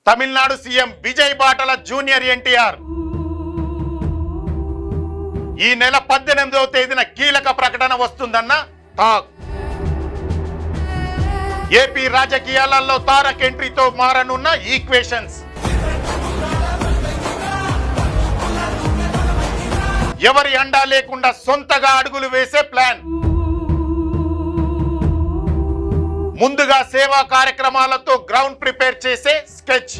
Tamil Nadu CM Vijay బాటల junior NTR ఈ నెల 18వ తేదీన కీలక ప్రకటన వస్తుందన్న టాక్. ఏపీ రాజకీయాలలో తారక్ ఎంట్రీతో మారనున్న ఈక్వేషన్స్. ఎవరి అండా లేకుండా సొంతగా అడుగులు వేసే ప్లాన్. ముందుగా సేవా కార్యక్రమాలతో గ్రౌండ్ ప్రిపేర్ చేసే స్కెచ్.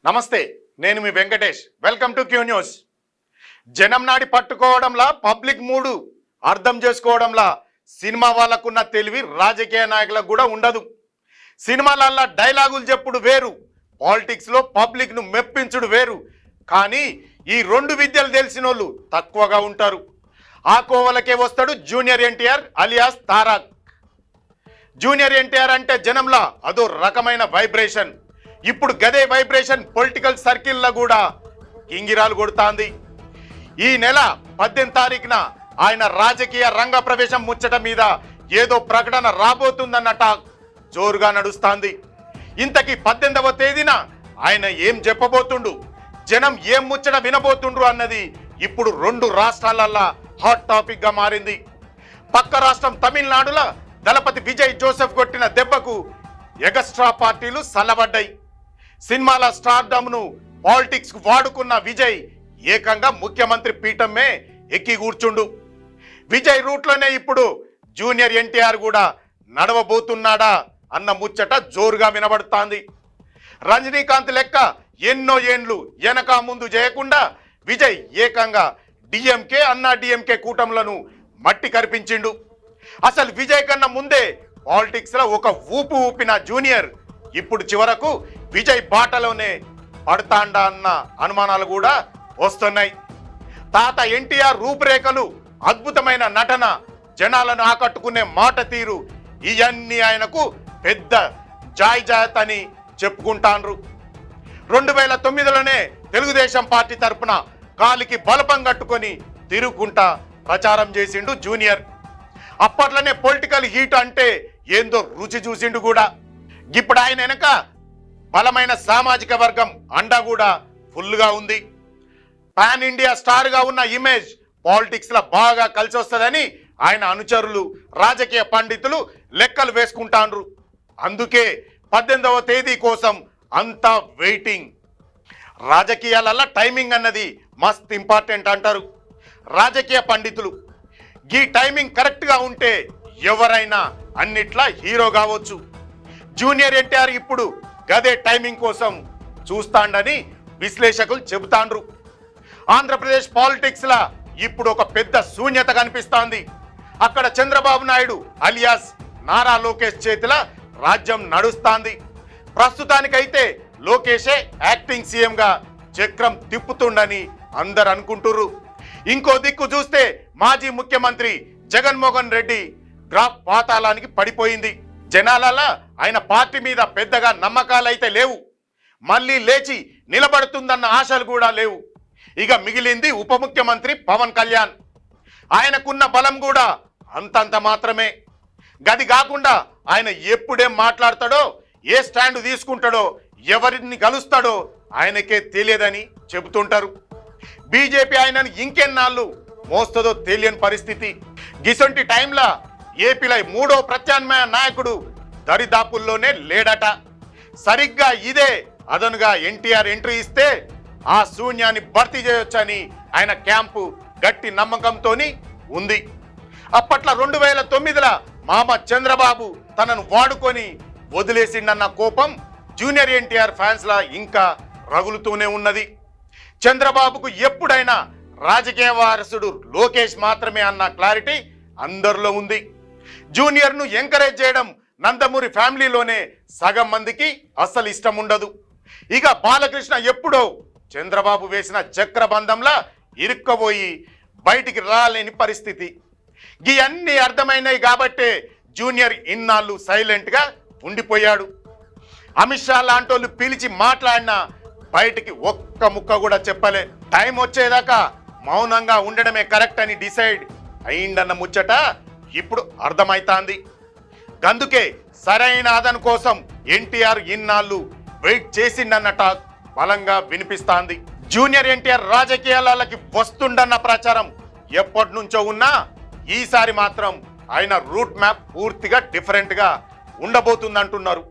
నమస్తే, నేను మీ Venkatesh. Welcome to Q News. జనం నాడి పట్టుకోవడంలా, పబ్లిక్ మూడు అర్థం చేసుకోవడంలా సినిమా వాళ్ళకున్న తెలివి రాజకీయ నాయకులకు కూడా ఉండదు. సినిమాలల్లా డైలాగులు చెప్పుడు వేరు, పాలిటిక్స్ లో పబ్లిక్ ను మెప్పించుడు వేరు. కానీ ఈ రెండు విద్యలు తెలిసిన వాళ్ళు తక్కువగా ఉంటారు. ఆ కోవలకే వస్తాడు junior NTR alias Tarak. Junior NTR అంటే జనంలా అదో రకమైన వైబ్రేషన్. ఇప్పుడు గదే వైబ్రేషన్ పొలిటికల్ సర్కిల్లో కూడా గింగిరాలు కొడుతాంది. ఈ నెల 18 తారీఖున ఆయన రాజకీయ రంగ ప్రవేశం ముచ్చట మీద ఏదో ప్రకటన రాబోతుందన్న టాక్ జోరుగా నడుస్తాంది. ఇంతకీ 18వ తేదీన ఆయన ఏం చెప్పబోతుండు, జనం ఏం ముచ్చట వినబోతుండ్రు అన్నది ఇప్పుడు రెండు రాష్ట్రాలల్లా హాట్ టాపిక్ గా మారింది. పక్క రాష్ట్రం తమిళనాడులో దళపతి విజయ్ జోసెఫ్ కొట్టిన దెబ్బకు ఎగస్ట్రా పార్టీలు సల్లబడ్డాయి. సినిమాల స్టార్డమ్ ను పాలిటిక్స్ కు వాడుకున్న విజయ్ ఏకంగా ముఖ్యమంత్రి పీఠమే ఎక్కి కూర్చుండు. విజయ్ రూట్లోనే ఇప్పుడు జూనియర్ ఎన్టీఆర్ కూడా నడవబోతున్నాడా అన్న ముచ్చట జోరుగా వినబడుతోంది. రజనీకాంత్ లెక్క ఎన్నో ఏండ్లు వెనక ముందు చేయకుండా విజయ్ ఏకంగా డిఎంకే అన్నా డిఎంకే కూటములను మట్టి కరిపించిండు. అసలు విజయ్ కన్నా ముందే పాలిటిక్స్ లో ఒక ఊపు ఊపిన జూనియర్ ఇప్పుడు చివరకు విజయ్ బాటలోనే పడతాండా అన్న అనుమానాలు కూడా వస్తున్నాయి. తాత ఎన్టీఆర్ రూపురేఖలు, అద్భుతమైన నటన, జనాలను ఆకట్టుకునే మాట తీరు, ఇవన్నీ ఆయనకు పెద్ద జాయ్ అని చెప్పుకుంటాండ్రు. 2009లోనే తెలుగుదేశం పార్టీ తరఫున కాలికి బలపం కట్టుకొని తిరుగుకుంటా ప్రచారం చేసిండు జూనియర్. అప్పట్లోనే పొలిటికల్ హీట్ అంటే ఏందో రుచి చూసిండు కూడా. ఇప్పుడు ఆయన వెనక బలమైన సామాజిక వర్గం అండా కూడా ఫుల్గా ఉంది. పాన్ ఇండియా స్టార్ గా ఉన్న ఇమేజ్ పాలిటిక్స్ లో బాగా కలిసి వస్తుందని ఆయన అనుచరులు, రాజకీయ పండితులు లెక్కలు వేసుకుంటాండ్రు. అందుకే 18వ తేదీ కోసం అంతా వెయిటింగ్. రాజకీయాలల్లో టైమింగ్ అన్నది మస్త్ ఇంపార్టెంట్ అంటారు రాజకీయ పండితులు. ఈ టైమింగ్ కరెక్ట్గా ఉంటే ఎవరైనా అన్నిట్లా హీరో కావచ్చు. జూనియర్ ఎన్టీఆర్ ఇప్పుడు గదే టైమింగ్ కోసం చూస్తాండని విశ్లేషకులు చెబుతాండ్రు. ఆంధ్రప్రదేశ్ పాలిటిక్స్ లా ఇప్పుడు ఒక పెద్ద శూన్యత కనిపిస్తోంది. అక్కడ చంద్రబాబు నాయుడు అలియాస్ నారా లోకేష్ చేతిల రాజ్యం నడుస్తాంది. ప్రస్తుతానికైతే లోకేషే యాక్టింగ్ సీఎం గా చక్రం తిప్పుతుండని అందరు అనుకుంటుర్రు. ఇంకో దిక్కు చూస్తే మాజీ ముఖ్యమంత్రి జగన్మోహన్ రెడ్డి గ్రాఫ్ పాతాళానికి పడిపోయింది. జనాలలా ఆయన పార్టీ మీద పెద్దగా నమ్మకాలైతే లేవు. మళ్ళీ లేచి నిలబడుతుందన్న ఆశలు కూడా లేవు. ఇక మిగిలింది ఉప ముఖ్యమంత్రి పవన్ కళ్యాణ్. ఆయనకున్న బలం కూడా అంతంత మాత్రమే. గది కాకుండా ఆయన ఎప్పుడేం మాట్లాడతాడో, ఏ స్టాండ్ తీసుకుంటాడో, ఎవరిని కలుస్తాడో ఆయనకే తెలియదని చెబుతుంటారు. బీజేపీ ఆయనను ఇంకెన్నాళ్ళు మోస్తుందో తెలియని పరిస్థితి. గిసొంటి టైంలో ఏపీలో 3వ ప్రత్యామ్నాయ నాయకుడు దరిదాపుల్లోనే లేడట. సరిగ్గా ఇదే అదనుగా ఎన్టీఆర్ ఎంట్రీ ఇస్తే ఆ శూన్యాన్ని భర్తీ చేయొచ్చని ఆయన క్యాంపు గట్టి నమ్మకంతో ఉంది. అప్పట్లో 2009లో మామ చంద్రబాబు తనను వాడుకొని వదిలేసిండన్న కోపం జూనియర్ ఎన్టీఆర్ ఫ్యాన్స్ లా ఇంకా రగులుతూనే ఉన్నది. చంద్రబాబుకు ఎప్పుడైనా రాజకీయ వారసుడు లోకేష్ మాత్రమే అన్న క్లారిటీ అందరిలో ఉంది. జూనియర్ ను ఎంకరేజ్ చేయడం నందమూరి ఫ్యామిలీలోనే సగం మందికి అస్సలు ఇష్టం ఉండదు. ఇక బాలకృష్ణ ఎప్పుడో చంద్రబాబు వేసిన చక్రబంధంలా ఇరుక్కబోయి బయటికి రాలేని పరిస్థితి. ఇవన్నీ అర్థమైనాయి కాబట్టే జూనియర్ ఇన్నాళ్ళు సైలెంట్ గా ఉండిపోయాడు. అమిత్ షా లాంటోళ్ళు పిలిచి మాట్లాడినా బయటికి ఒక్క ముక్క కూడా చెప్పలే. టైం వచ్చేదాకా మౌనంగా ఉండడమే కరెక్ట్ అని డిసైడ్ అయిందన్న ముచ్చట ఇప్పుడు అర్థమైతాంది. అందుకే సరైన అదను కోసం ఎన్టీఆర్ ఇన్నాళ్ళు వెయిట్ చేసిండన్న టాక్ బలంగా వినిపిస్తాంది. జూనియర్ ఎన్టీఆర్ రాజకీయాలకి వస్తుండన్న ప్రచారం ఎప్పటి నుంచో ఉన్నా ఈసారి మాత్రం ఆయన రూట్ మ్యాప్ పూర్తిగా డిఫరెంట్ గా ఉండబోతుందంటున్నారు.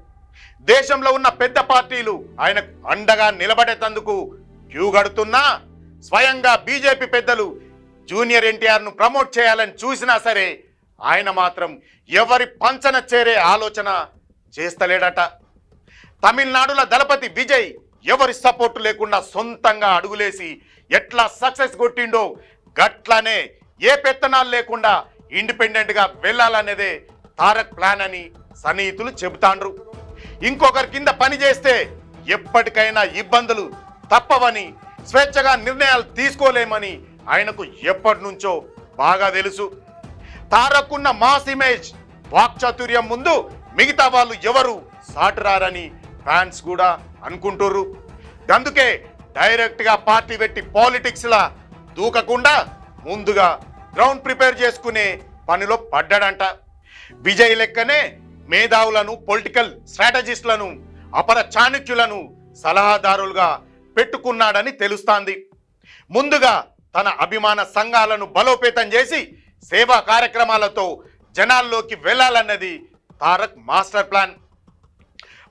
దేశంలో ఉన్న పెద్ద పార్టీలు ఆయనకు అండగా నిలబడేందుకు క్యూ గడుతున్నా స్వయంగా బీజేపీ పెద్దలు జూనియర్ ఎన్టీఆర్ ను ప్రమోట్ చేయాలని చూసినా సరే ఆయన మాత్రం ఎవరి పంచన చేరే ఆలోచన చేస్తలేడట. తమిళనాడుల దళపతి విజయ్ ఎవరి సపోర్టు లేకుండా సొంతంగా అడుగులేసి ఎట్లా సక్సెస్ కొట్టిండో గట్లనే ఏ పెత్తనాలు లేకుండా ఇండిపెండెంట్ గా వెళ్ళాలనేదే తారక్ ప్లాన్ అని సన్నిహితులు చెబుతాండ్రు. ఇంకొకరి కింద పని చేస్తే ఎప్పటికైనా ఇబ్బందులు తప్పవని, స్వేచ్ఛగా నిర్ణయాలు తీసుకోలేమని ఆయనకు ఎప్పటి నుంచో బాగా తెలుసు. తారకున్న మాస్ ఇమేజ్, వాక్చాతుర్యం ముందు మిగతా వాళ్ళు ఎవరు సాటురారని ఫ్యాన్స్ కూడా అనుకుంటుర్రు. అందుకే డైరెక్ట్ గా పార్టీ పెట్టి పాలిటిక్స్ లా దూకకుండా ముందుగా గ్రౌండ్ ప్రిపేర్ చేసుకునే పనిలో పడ్డాడంట. విజయ్ లెక్కనే మేధావులను, పొలిటికల్ స్ట్రాటజిస్టులను, అపర చాణక్యులను సలహాదారులుగా పెట్టుకున్నాడని తెలుస్తాంది. ముందుగా తన అభిమాన సంఘాలను బలోపేతం చేసి సేవా కార్యక్రమాలతో జనాల్లోకి వెళ్ళాలన్నది తారక్ మాస్టర్ ప్లాన్.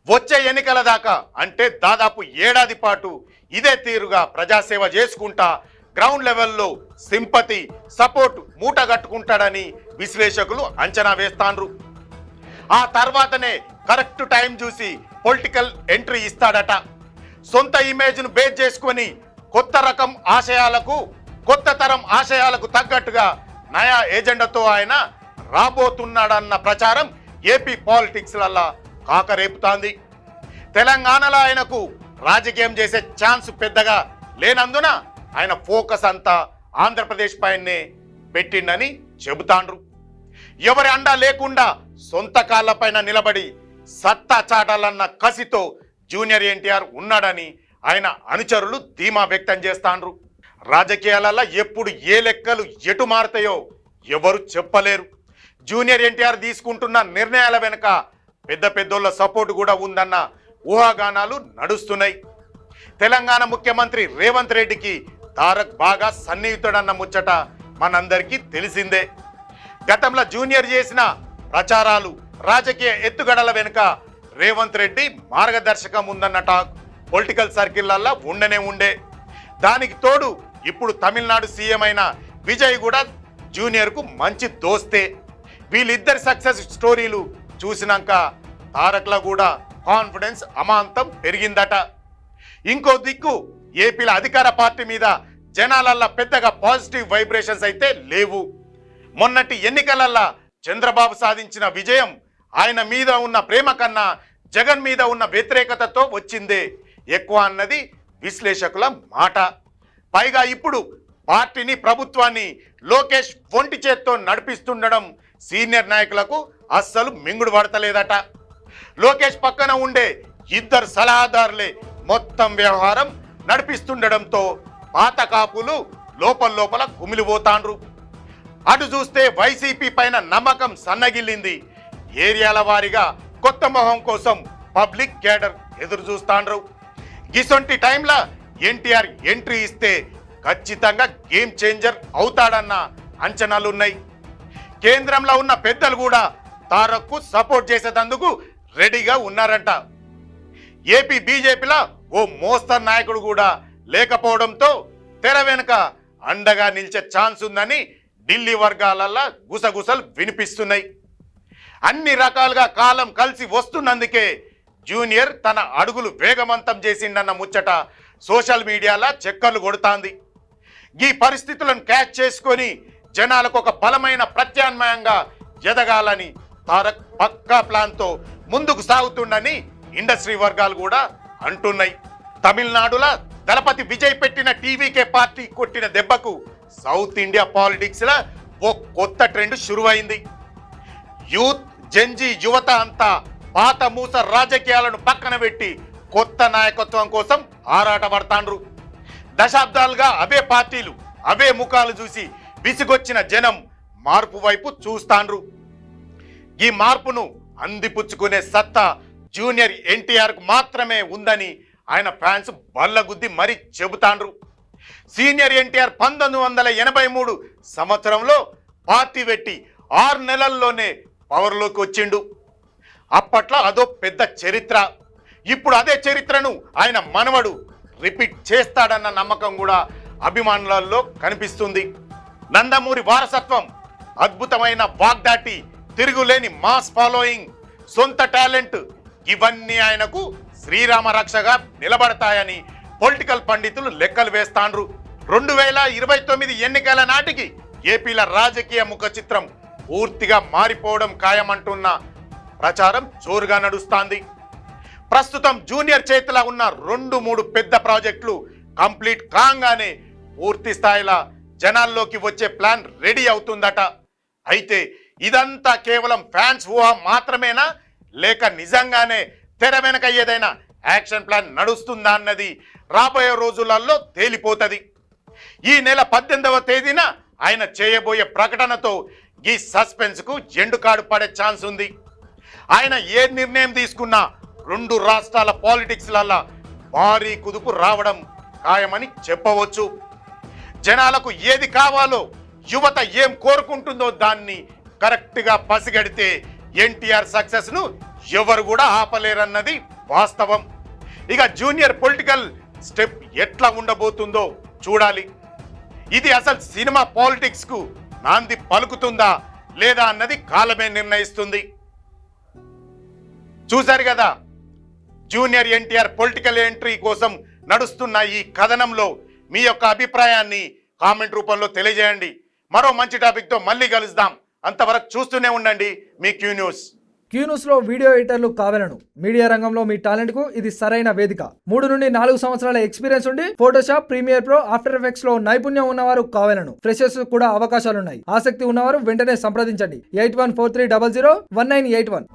వచ్చే ఎన్నికల దాకా అంటే దాదాపు ఏడాది పాటు ఇదే తీరుగా ప్రజాసేవ చేసుకుంటా గ్రౌండ్ లెవెల్లో సింపతి, సపోర్ట్ మూట కట్టుకుంటాడని విశ్లేషకులు అంచనా వేస్తాండ్రు. ఆ తర్వాతనే కరెక్ట్ టైం చూసి పొలిటికల్ ఎంట్రీ ఇస్తాడట. సొంత ఇమేజ్ను బేస్ చేసుకొని కొత్త రకం ఆశయాలకు, కొత్త తరం ఆశయాలకు తగ్గట్టుగా నయా ఎజెండాతో ఆయన రాబోతున్నాడన్న ప్రచారం ఏపీ పాలిటిక్స్లల్లా కాకరేపుతాంది. తెలంగాణలో ఆయనకు రాజకీయం చేసే ఛాన్స్ పెద్దగా లేనందున ఆయన ఫోకస్ అంతా ఆంధ్రప్రదేశ్ పైనే పెట్టిండని చెబుతాండ్రు. ఎవరి అండా లేకుండా సొంత కాళ్ళపైన నిలబడి సత్తా చాటాలన్న కసితో జూనియర్ ఎన్టీఆర్ ఉన్నాడని ఆయన అనుచరులు ధీమా వ్యక్తం చేస్తాండ్రు. రాజకీయాలలో ఎప్పుడు ఏ లెక్కలు ఎటు మారుతాయో ఎవరు చెప్పలేరు. జూనియర్ ఎన్టీఆర్ తీసుకుంటున్న నిర్ణయాల వెనుక పెద్ద పెద్దోళ్ళ సపోర్టు కూడా ఉందన్న ఊహాగానాలు నడుస్తున్నాయి. తెలంగాణ ముఖ్యమంత్రి రేవంత్ రెడ్డికి తారక్ బాగా సన్నిహితుడన్న ముచ్చట మనందరికీ తెలిసిందే. గతంలో జూనియర్ చేసిన ప్రచారాలు, రాజకీయ ఎత్తుగడల వెనుక రేవంత్ రెడ్డి మార్గదర్శకం ఉందన్న టాక్ పొలిటికల్ సర్కిళ్లల్లో ఉండే. దానికి తోడు ఇప్పుడు తమిళనాడు సీఎం అయిన విజయ్ కూడా జూనియర్కు మంచి దోస్తే. వీళ్ళిద్దరి సక్సెస్ స్టోరీలు చూసినాక తారక్లో కూడా కాన్ఫిడెన్స్ అమాంతం పెరిగిందట. ఇంకో దిక్కు ఏపీల అధికార పార్టీ మీద జనాలల్లా పెద్దగా పాజిటివ్ వైబ్రేషన్స్ అయితే లేవు. మొన్నటి ఎన్నికలల్లా చంద్రబాబు సాధించిన విజయం ఆయన మీద ఉన్న ప్రేమ కన్నా జగన్ మీద ఉన్న వ్యతిరేకతతో వచ్చిందే ఎక్కువ అన్నది విశ్లేషకుల మాట. పైగా ఇప్పుడు పార్టీని, ప్రభుత్వాన్ని లోకేష్ ఒంటి చేత్తో నడిపిస్తుండడం సీనియర్ నాయకులకు అస్సలు మింగుడు పడతలేదట. లోకేష్ పక్కన ఉండే ఇద్దరు సలహాదారులే మొత్తం వ్యవహారం నడిపిస్తుండడంతో పాత కాపులు లోపల కుమిలిపోతాండ్రు. అటు చూస్తే వైసీపీ పైన నమ్మకం సన్నగిల్లింది. ఏరియాల వారీగా కొత్త మొహం కోసం పబ్లిక్ కేడర్ ఎదురు చూస్తాండ్రు. గిసొంటి టైంలో ఎన్టీఆర్ ఎంట్రీ ఇస్తే ఖచ్చితంగా గేమ్ చేంజర్ అవుతాడన్న అంచనాలున్నాయి. కేంద్రంలో ఉన్న పెద్దలు కూడా తారక్కు సపోర్ట్ చేసేందుకు రెడీగా ఉన్నారంట. ఏపీ బీజేపీలో ఓ మోస్తరు నాయకుడు కూడా లేకపోవడంతో తెర వెనుక అండగా నిలిచే ఛాన్స్ ఉందని ఢిల్లీ వర్గాలల్లో గుసగుసలు వినిపిస్తున్నాయి. అన్ని రకాలుగా కాలం కలిసి వస్తున్నందుకే జూనియర్ తన అడుగులు వేగవంతం చేసిండన్న ముచ్చట సోషల్ మీడియాలో చక్కర్లు కొడుతాంది. ఈ పరిస్థితులను క్యాచ్ చేసుకొని జనాలకు ఒక బలమైన ప్రత్యామ్నాయంగా ఎదగాలని తారక్ పక్కా ప్లాన్తో ముందుకు సాగుతుండని ఇండస్ట్రీ వర్గాలు కూడా అంటున్నాయి. తమిళనాడులో దళపతి విజయ్ పెట్టిన టీవీకే పార్టీ కొట్టిన దెబ్బకు సౌత్ ఇండియా పాలిటిక్స్ లో ఓ కొత్త ట్రెండ్ షురువైంది. యూత్, జెన్జీ యువత అంతా పాత మూస రాజకీయాలను పక్కన పెట్టి కొత్త నాయకత్వం కోసం ఆరాటపడతాండ్రు. దశాబ్దాలుగా అవే పార్టీలు, అవే ముఖాలు చూసి విసిగొచ్చిన జనం మార్పు వైపు చూస్తాండ్రు. ఈ మార్పును అందిపుచ్చుకునే సత్తా జూనియర్ ఎన్టీఆర్ కు మాత్రమే ఉందని ఆయన ఫ్యాన్స్ బల్లగుద్ది మరీ చెబుతాండ్రు. సీనియర్ ఎన్టీఆర్ 1983 సంవత్సరంలో పార్టీ పెట్టి 6 నెలల్లోనే పవర్లోకి వచ్చిండు. అప్పట్లో అదో పెద్ద చరిత్ర. ఇప్పుడు అదే చరిత్రను ఆయన మనవడు రిపీట్ చేస్తాడన్న నమ్మకం కూడా అభిమానులలో కనిపిస్తుంది. నందమూరి వారసత్వం, అద్భుతమైన వాగ్దాటి, తిరుగులేని మాస్ ఫాలోయింగ్, సొంత టాలెంట్ ఇవన్నీ ఆయనకు శ్రీరామ రక్షగా నిలబడతాయని పొలిటికల్ పండితులు లెక్కలు వేస్తాండ్రు. 2029 ఎన్నికల నాటికి ఏపీల రాజకీయ ముఖ చిత్రం పూర్తిగా మారిపోవడం ఖాయమంటున్న ప్రచారం జోరుగా నడుస్తోంది. ప్రస్తుతం జూనియర్ చేతిలో ఉన్న 2-3 పెద్ద ప్రాజెక్టులు కంప్లీట్ కాగానే పూర్తి స్థాయిలో జనాల్లోకి వచ్చే ప్లాన్ రెడీ అవుతుందట. అయితే ఇదంతా కేవలం ఫ్యాన్స్ ఊహ మాత్రమేనా, లేక నిజంగానే తెర వెనక ఏదైనా యాక్షన్ ప్లాన్ నడుస్తుందా అన్నది రాబోయే రోజులలో తేలిపోతుంది. ఈ నెల 18వ తేదీన ఆయన చేయబోయే ప్రకటనతో ఈ సస్పెన్స్ కు ఎండుకాడు పడే ఛాన్స్ ఉంది. ఆయన ఏ నిర్ణయం తీసుకున్నా 2 రాష్ట్రాల పాలిటిక్స్లలో భారీ కుదుపు రావడం ఖాయమని చెప్పవచ్చు. జనాలకు ఏది కావాలో, యువత ఏం కోరుకుంటుందో దాన్ని కరెక్ట్గా పసిగడితే ఎన్టీఆర్ సక్సెస్ ను ఎవరు కూడా ఆపలేరన్నది వాస్తవం. ఇక జూనియర్ పొలిటికల్ స్టెప్ ఎట్లా ఉండబోతుందో చూడాలి. ఇది అసలు సినిమా పాలిటిక్స్ కు నాంది పలుకుతుందా లేదా అన్నది కాలమే నిర్ణయిస్తుంది. చూశారు కదా, జూనియర్ ఎన్టీఆర్ పొలిటికల్ ఎంట్రీ కోసం నడుస్తున్న ఈ కథనంలో మీ యొక్క అభిప్రాయాన్ని కామెంట్ రూపంలో తెలియజేయండి. మరో మంచి టాపిక్తో మళ్ళీ కలుద్దాం. అంతవరకు చూస్తూనే ఉండండి మీ క్యూ న్యూస్. క్యూ న్యూస్లో వీడియో ఎడిటర్లు కావాలను. మీడియా రంగంలో మీ టాలెంట్కు ఇది సరైన వేదిక. 3 నుండి 4 సంవత్సరాల ఎక్స్పీరియన్స్ ఉండి Photoshop, Premiere Pro, After Effects లో నైపుణ్యం ఉన్నవారు కావాలను. ఫ్రెషర్స్ కూడా అవకాశాలున్నాయి. ఆసక్తి ఉన్నవారు వెంటనే సంప్రదించండి. 8143001981.